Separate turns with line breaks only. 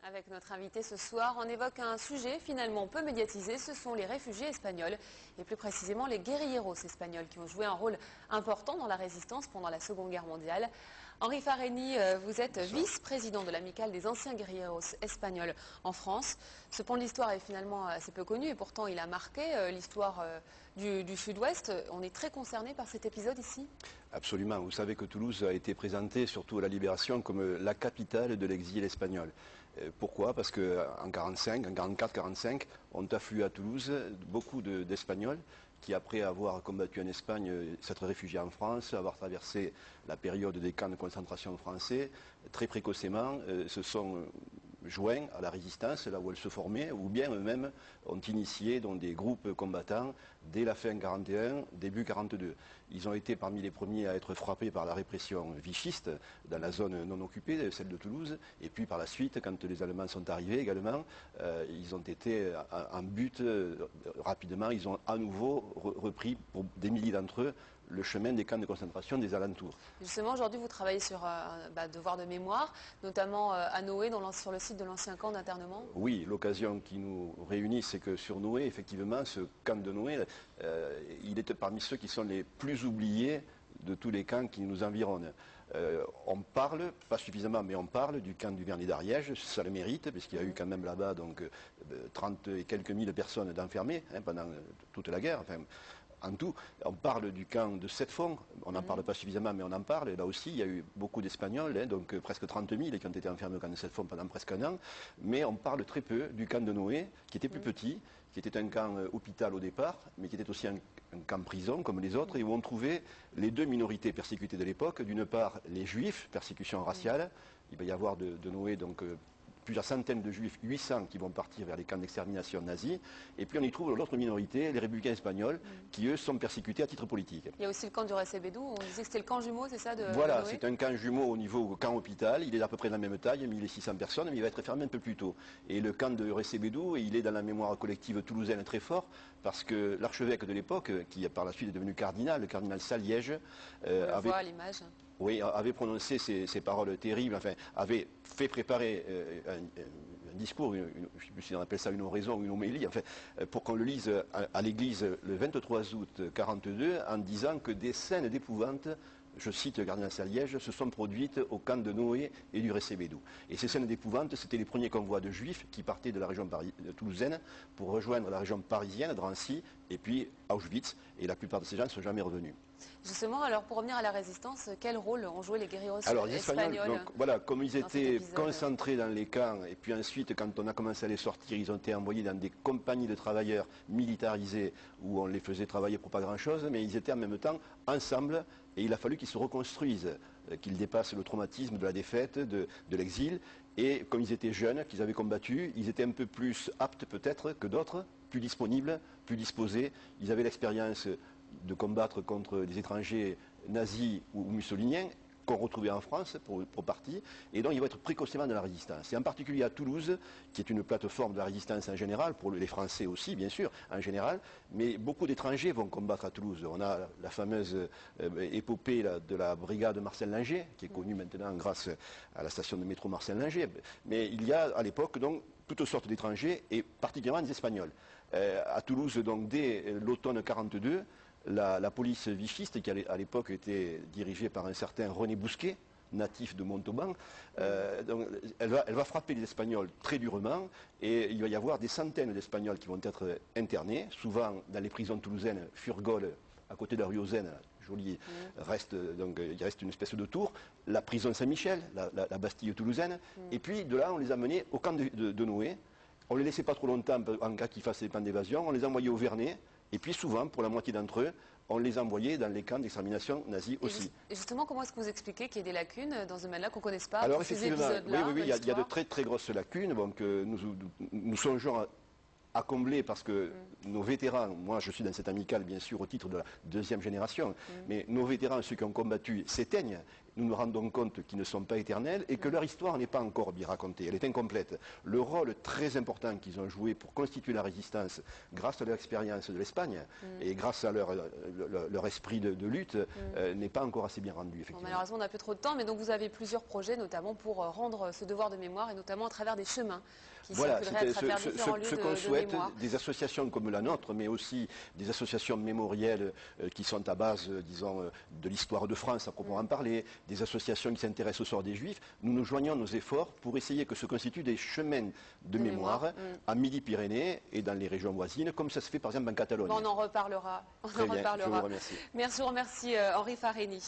Avec notre invité ce soir, on évoque un sujet finalement peu médiatisé, ce sont les réfugiés espagnols, et plus précisément les guérilleros espagnols qui ont joué un rôle important dans la résistance pendant la Seconde Guerre mondiale. Henri Fareni, vous êtes vice-président de l'amicale des anciens guérilleros espagnols en France. Ce pan de l'histoire est finalement assez peu connu et pourtant il a marqué l'histoire du Sud-Ouest. On est très concerné par cet épisode ici?
Absolument. Vous savez que Toulouse a été présentée, surtout à la Libération, comme la capitale de l'exil espagnol. Pourquoi? Parce qu'en 45, en 44-45, ont afflué à Toulouse beaucoup d'Espagnols qui, après avoir combattu en Espagne, s'être réfugiés en France, avoir traversé la période des camps de concentration français, très précocement se sont joints à la résistance, là où elle se formait, ou bien eux-mêmes ont initié donc, des groupes combattants dès la fin 41, début 42. Ils ont été parmi les premiers à être frappés par la répression vichiste dans la zone non occupée, celle de Toulouse, et puis par la suite, quand les Allemands sont arrivés également, ils ont été en but rapidement, ils ont à nouveau repris pour des milliers d'entre eux le chemin des camps de concentration des alentours.
Justement, aujourd'hui, vous travaillez sur un devoir de mémoire, notamment à Noé, sur le site de l'ancien camp d'internement.
Oui, l'occasion qui nous réunit, c'est que sur Noé, effectivement, ce camp de Noé, il est parmi ceux qui sont les plus oubliés de tous les camps qui nous environnent. On parle, pas suffisamment, mais on parle du camp du Vernet d'Ariège, ça le mérite, puisqu'il y a eu quand même là-bas 30 et quelques mille personnes d'enfermés pendant toute la guerre. Enfin, en tout, on parle du camp de Sept-Fonds, on n'en parle pas suffisamment, mais on en parle. Et là aussi, il y a eu beaucoup d'Espagnols, donc presque 30 000 qui ont été enfermés au camp de Sept-Fonds pendant presque un an. Mais on parle très peu du camp de Noé, qui était plus petit, qui était un camp hôpital au départ, mais qui était aussi un camp prison comme les autres, et où on trouvait les deux minorités persécutées de l'époque. D'une part, les Juifs, persécution raciale. Il va y avoir de Noé donc plusieurs centaines de juifs, 800 qui vont partir vers les camps d'extermination nazis, et puis on y trouve l'autre minorité, les républicains espagnols, qui eux sont persécutés à titre politique.
Il y a aussi le camp du Recebedou, on disait que c'était le camp jumeau, c'est ça
Voilà, c'est un camp jumeau au niveau camp hôpital, il est à peu près de la même taille, 1600 personnes, mais il va être fermé un peu plus tôt. Et le camp de Recebedou, il est dans la mémoire collective toulousaine très fort, parce que l'archevêque de l'époque, qui par la suite est devenu cardinal, le cardinal Saliège,
voit à l'image.
Oui, avait prononcé ces paroles terribles, enfin, avait fait préparer un discours, je ne sais plus si on appelle ça une oraison ou une homélie, enfin, pour qu'on le lise à l'église le 23 août 1942, en disant que des scènes d'épouvante, je cite le cardinal Saliège, se sont produites au camp de Noé et du Recebedou. Et ces scènes d'épouvante, c'était les premiers convois de juifs qui partaient de la région toulousaine pour rejoindre la région parisienne, Drancy, et puis Auschwitz, et la plupart de ces gens ne sont jamais revenus.
Justement, alors pour revenir à la résistance, quel rôle ont joué les guerrieros
espagnols donc, voilà, comme ils étaient concentrés dans les camps, et puis ensuite, quand on a commencé à les sortir, ils ont été envoyés dans des compagnies de travailleurs militarisées où on les faisait travailler pour pas grand-chose, mais ils étaient en même temps ensemble, et il a fallu qu'ils se reconstruisent, qu'ils dépassent le traumatisme de la défaite, de l'exil, et comme ils étaient jeunes, qu'ils avaient combattu, ils étaient un peu plus aptes peut-être que d'autres, plus disponibles, plus disposés, ils avaient l'expérience de combattre contre des étrangers nazis ou mussoliniens qu'on retrouvait en France pour partie, et donc ils vont être précocement dans la résistance. Et en particulier à Toulouse, qui est une plateforme de la résistance en général, pour les Français aussi bien sûr, en général, mais beaucoup d'étrangers vont combattre à Toulouse. On a la fameuse épopée de la brigade Marcel Linger, qui est connue maintenant grâce à la station de métro Marcel Linger, mais il y a à l'époque donc toutes sortes d'étrangers, et particulièrement des Espagnols. À Toulouse, donc dès l'automne 1942, la police vichiste, qui à l'époque était dirigée par un certain René Bousquet, natif de Montauban, donc elle va frapper les Espagnols très durement, et il va y avoir des centaines d'Espagnols qui vont être internés, souvent dans les prisons toulousaines, Furgol, à côté de la rue Ozenne, joli, donc il reste une espèce de tour, la prison Saint-Michel, la Bastille toulousaine, et puis de là on les a menés au camp de Noé. On ne les laissait pas trop longtemps en cas qu'ils fassent des plans d'évasion, on les envoyait au Vernet, et puis souvent, pour la moitié d'entre eux, on les envoyait dans les camps d'extermination nazis aussi.
Et justement, comment est-ce que vous expliquez qu'il y ait des lacunes dans ce domaine-là qu'on ne connaisse pas?
Alors effectivement, oui, il y a de très très grosses lacunes, donc nous songeons à combler, parce que nos vétérans, moi je suis dans cette amicale bien sûr au titre de la deuxième génération, mais nos vétérans, ceux qui ont combattu, s'éteignent, nous nous rendons compte qu'ils ne sont pas éternels et que leur histoire n'est pas encore bien racontée, elle est incomplète. Le rôle très important qu'ils ont joué pour constituer la résistance grâce à leur expérience de l'Espagne et grâce à leur esprit de lutte n'est pas encore assez bien rendu, effectivement.
Bon, malheureusement, on n'a plus trop de temps, mais donc vous avez plusieurs projets, notamment pour rendre ce devoir de mémoire, et notamment à travers des chemins qui circuleraient à travers différents lieux
ce qu'on
de
souhaite,
mémoire.
des associations comme la nôtre, mais aussi des associations mémorielles qui sont à base, disons, de l'histoire de France, à proprement parler, des associations qui s'intéressent au sort des Juifs, nous rejoignons nos efforts pour essayer que se constituent des chemins de mémoire à Midi-Pyrénées et dans les régions voisines, comme ça se fait par exemple en Catalogne.
Bon, on en reparlera.
Très bien, je vous remercie.
Merci, je vous remercie Henri Farény.